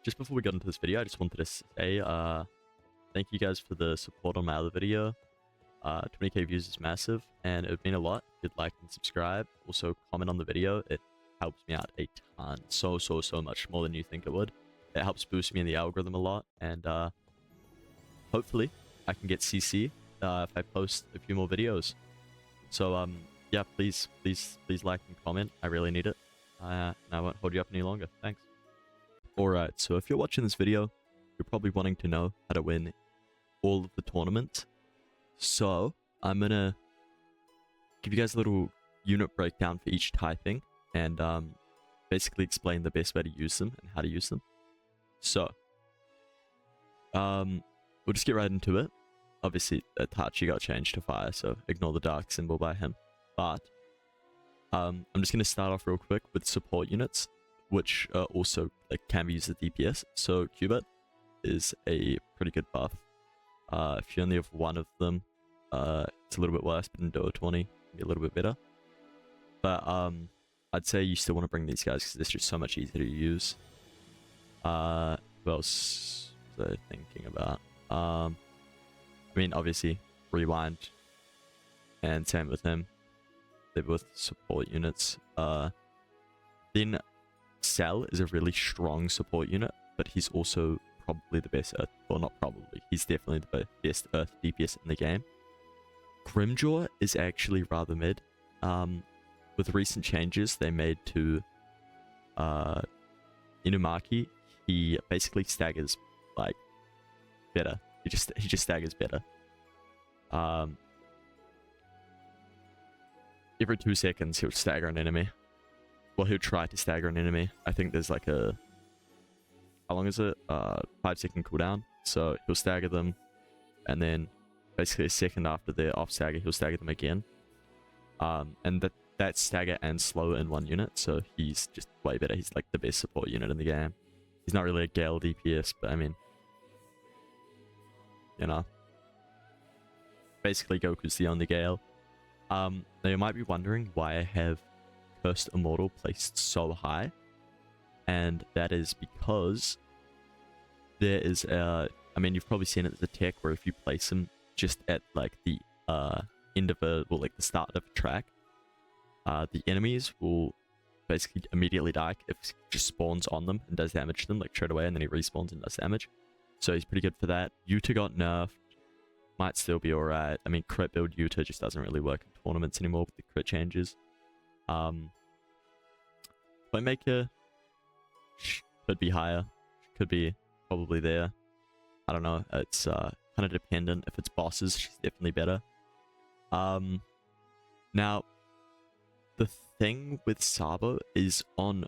just before we got into this video, I just wanted to say thank you guys for the support on my other video. 20k views is massive, and it would mean a lot if you'd like and subscribe. Also, comment on the video. It helps me out a ton. So much more than you think it would. It helps boost me in the algorithm a lot, and hopefully I can get CC if I post a few more videos. So yeah, please like and comment. I really need it. And I won't hold you up any longer. Thanks. Alright, so if you're watching this video, you're probably wanting to know how to win all of the tournaments. So I'm gonna give you guys a little unit breakdown for each typing, and basically explain the best way to use them and how to use them. So we'll just get right into it. Obviously, Itachi got changed to fire, so ignore the dark symbol by him. But I'm just gonna start off real quick with support units, which also can be used as DPS. So Cubit is a pretty good buff. If you only have one of them, it's a little bit worse, but in Duo 20, be a little bit better. But I'd say you still want to bring these guys because they're just so much easier to use. Who else was I thinking about? I mean, obviously, Rewind, and same with him. They're both support units. Then Cell is a really strong support unit, but he's also probably the best Earth. Well, not probably. He's definitely the best Earth DPS in the game. Grimjaw is actually rather mid. With recent changes they made to Inumaki, he basically staggers like better. He just staggers better. Every 2 seconds he'll stagger an enemy. Well, he'll try to stagger an enemy. I think there's like a... How long is it? 5-second cooldown. So he'll stagger them, and then basically a second after they're off stagger, he'll stagger them again. And that's stagger and slow in one unit, so he's just way better. He's like the best support unit in the game. He's not really a Gale DPS, but I mean, you know, basically Goku's the only Gale. Now you might be wondering why I have Cursed Immortal placed so high, and that is because there is a... I mean, you've probably seen it as a tech where if you place him just at like the end of a... well, like the start of a track, the enemies will basically immediately die if he just spawns on them and does damage to them like straight away, and then he respawns and does damage. So he's pretty good for that. Yuta got nerfed. Might still be alright. I mean, crit build Yuta just doesn't really work in tournaments anymore with the crit changes. Playmaker could be higher. Could be probably there. I don't know. It's kind of dependent. If it's bosses, she's definitely better. Now, the thing with Sabo is on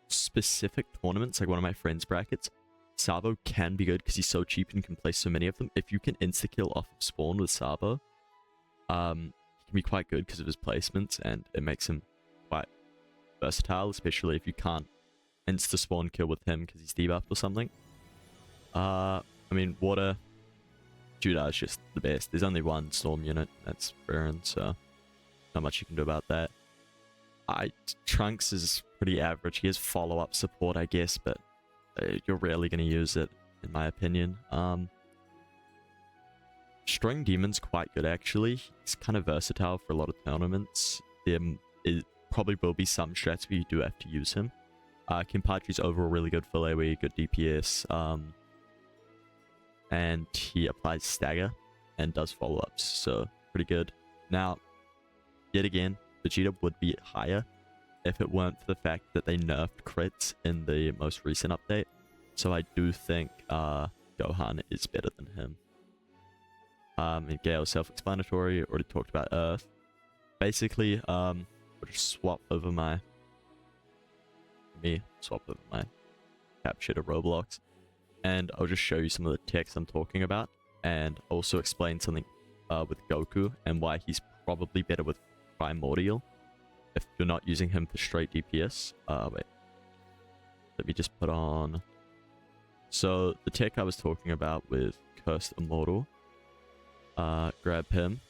specific tournaments, like one of my friends' brackets, Sabo can be good because he's so cheap and can place so many of them. If you can insta-kill off of spawn with Sabo, he can be quite good because of his placements, and it makes him quite versatile, especially if you can't insta-spawn kill with him because he's debuffed or something. I mean, Water, Judah is just the best. There's only one Storm unit, that's Baron, so not much you can do about that. Trunks is pretty average. He has follow-up support, I guess, but you're rarely going to use it, in my opinion. String Demon's quite good, actually. He's kind of versatile for a lot of tournaments. There probably will be some strats where you do have to use him. Kenpachi's overall really good for AoE, good DPS. And he applies stagger and does follow-ups, so pretty good. Now, yet again, Vegeta would be higher if it weren't for the fact that they nerfed crits in the most recent update. So I do think Gohan is better than him. And Gale, self-explanatory, already talked about Earth. Basically, we'll just swap over my capture to Roblox, and I'll just show you some of the techs I'm talking about, and also explain something with Goku and why he's probably better with Primordial if you're not using him for straight DPS. Wait. Let me just put on... So, the tech I was talking about with Cursed Immortal, grab him,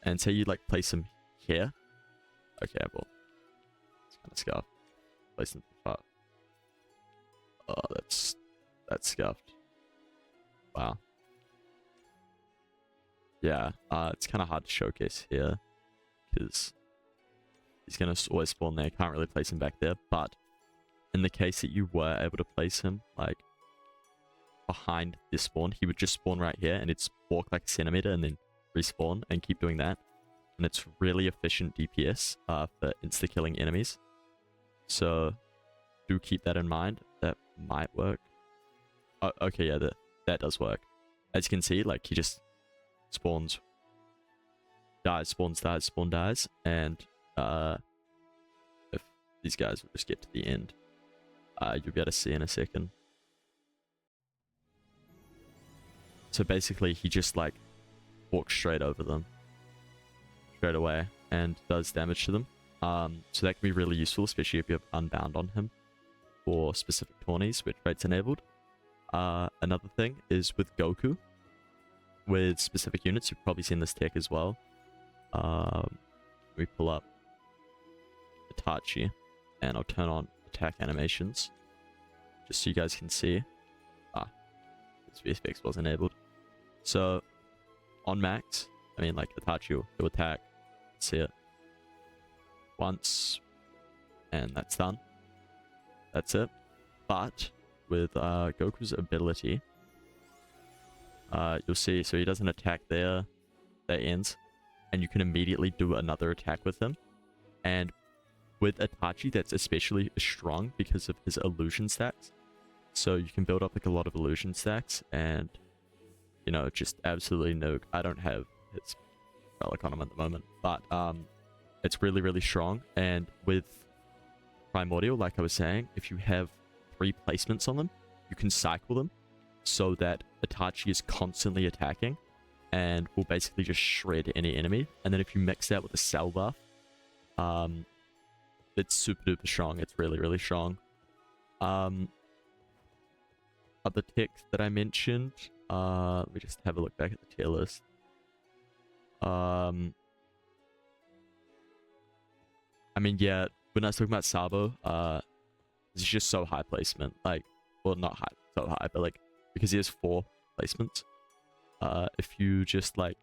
and say you like place him here. Okay, well, it's kind of scuffed. Place him Oh, that's scuffed. Wow. Yeah, it's kind of hard to showcase here because he's going to always spawn there. Can't really place him back there, but in the case that you were able to place him like behind this spawn, he would just spawn right here and it's walk like a centimeter and then respawn and keep doing that. And it's really efficient DPS for insta-killing enemies. So do keep that in mind. That might work. Oh, okay, yeah, that does work. As you can see, like he just spawns, dies, spawns, dies, spawn, dies, and if these guys will just get to the end, you'll be able to see in a second. So basically, he just like walks straight over them, straight away, and does damage to them. So that can be really useful, especially if you have Unbound on him for specific tourneys, which rate's enabled. Another thing is with Goku, with specific units, you've probably seen this tech as well. We pull up Itachi, and I'll turn on attack animations, just so you guys can see. This VFX was enabled. So, on max, I mean, like Itachi will attack, see it once, and that's done. That's it. But with Goku's ability, you'll see, so he does an attack there, that ends, and you can immediately do another attack with him. And with Itachi, that's especially strong because of his illusion stacks. So you can build up like a lot of illusion stacks and, you know, just absolutely nuke. I don't have his relic on him at the moment, but it's really, really strong. And with Primordial, like I was saying, if you have 3 placements on them, you can cycle them so that Itachi is constantly attacking and will basically just shred any enemy. And then if you mix that with a cell buff, it's super duper strong. It's really, really strong. Other techs that I mentioned, let me just have a look back at the tier list. I mean, yeah, when I was talking about Sabo, it's just so high placement. Like, well, not high, so high, but like, because he has 4 placements. If you just like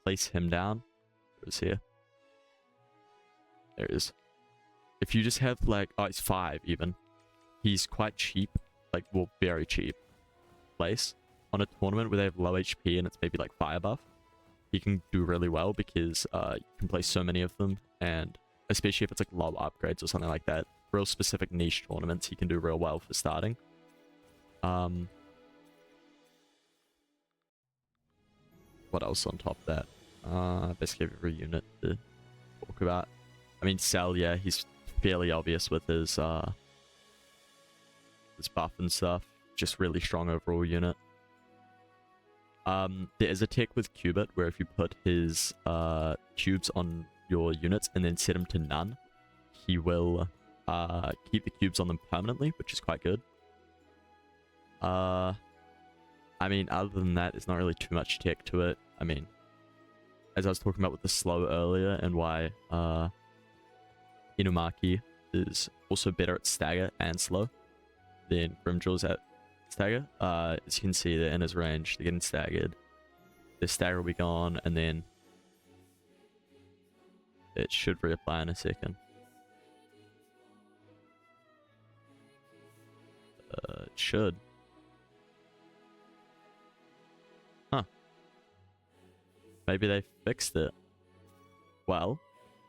place him down, where is here? There he is. If you just have like, oh, it's 5 even. He's quite cheap, like, well, very cheap place. On a tournament where they have low HP and it's maybe like fire buff, he can do really well because you can play so many of them, and especially if it's like low upgrades or something like that, real specific niche tournaments, he can do real well for starting. What else on top of that? Basically every unit to talk about. I mean, Cell, yeah, he's fairly obvious with his buff and stuff. Just really strong overall unit. There is a tech with Cubit where if you put his cubes on your units and then set them to none, he will keep the cubes on them permanently, which is quite good. I mean, other than that, there's not really too much tech to it. I mean, as I was talking about with the slow earlier and why Inumaki is also better at stagger and slow than Grimjaw's at stagger. As you can see, they're in his range, they're getting staggered. The stagger will be gone, and then it should reapply in a second. It should. Huh. Maybe they fixed it. Well,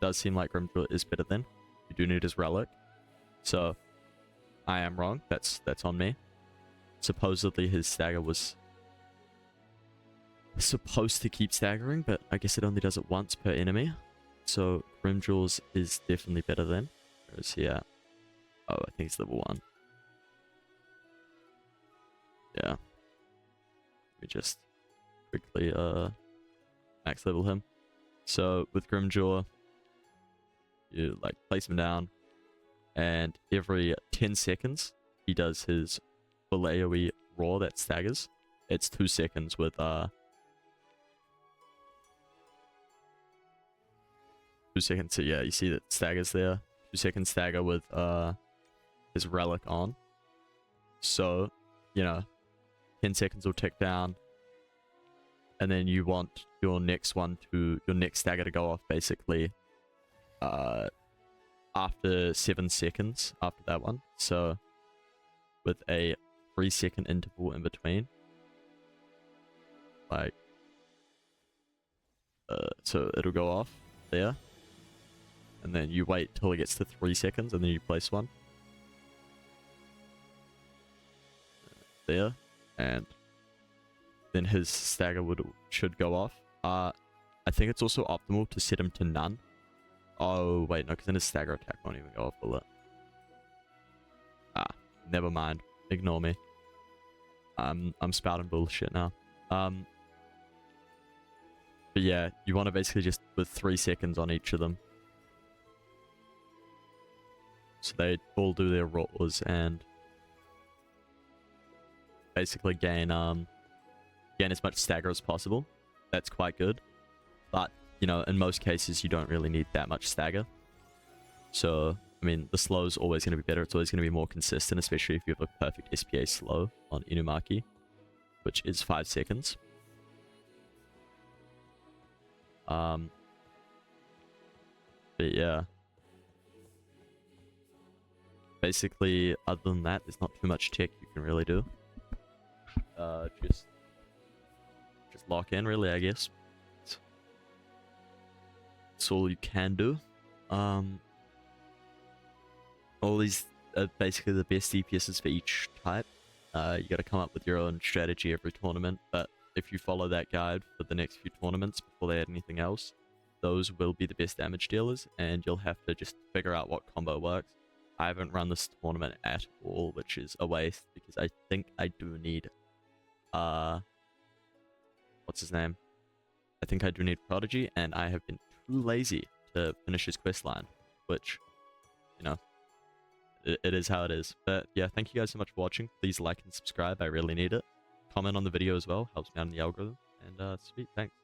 does seem like Grimjaw is better then. You do need his relic. So, I am wrong. That's on me. Supposedly his stagger was supposed to keep staggering, but I guess it only does it once per enemy. So Grimjaw's is definitely better then. Where is he at? Oh, I think it's level 1. Yeah. Let me just quickly max level him. So with Grimjaw, you like place him down, and every 10 seconds he does his full AoE roar that staggers. It's 2 seconds with 2 seconds. So yeah, you see that staggers there. 2 second stagger with his relic on. So, you know, 10 seconds will tick down, and then you want your next stagger to go off basically after 7 seconds after that one. So with a 3-second interval in between. Like, so it'll go off there, and then you wait till it gets to 3 seconds, and then you place one there, and then his stagger should go off. I think it's also optimal to set him to none. Oh wait, no, because then his stagger attack won't even go off, will it? Never mind. Ignore me. I'm spouting bullshit now. But yeah, you want to basically just with 3 seconds on each of them, so they all do their roars and basically gain as much stagger as possible. That's quite good, but you know, in most cases you don't really need that much stagger. So I mean, the slow is always going to be better. It's always going to be more consistent, especially if you have a perfect SPA slow on Inumaki, which is 5 seconds. But yeah, basically other than that, there's not too much tech you can really do. Just lock in, really, I guess. That's all you can do. All these are basically the best DPSs for each type. You got to come up with your own strategy every tournament, but if you follow that guide for the next few tournaments before they add anything else, those will be the best damage dealers, and you'll have to just figure out what combo works. I haven't run this tournament at all, which is a waste, because I think I do need what's his name? I think I do need Prodigy, and I have been too lazy to finish his quest line, which, you know, it is how it is. But yeah, thank you guys so much for watching. Please like and subscribe, I really need it. Comment on the video as well, helps me out in the algorithm. And sweet, thanks.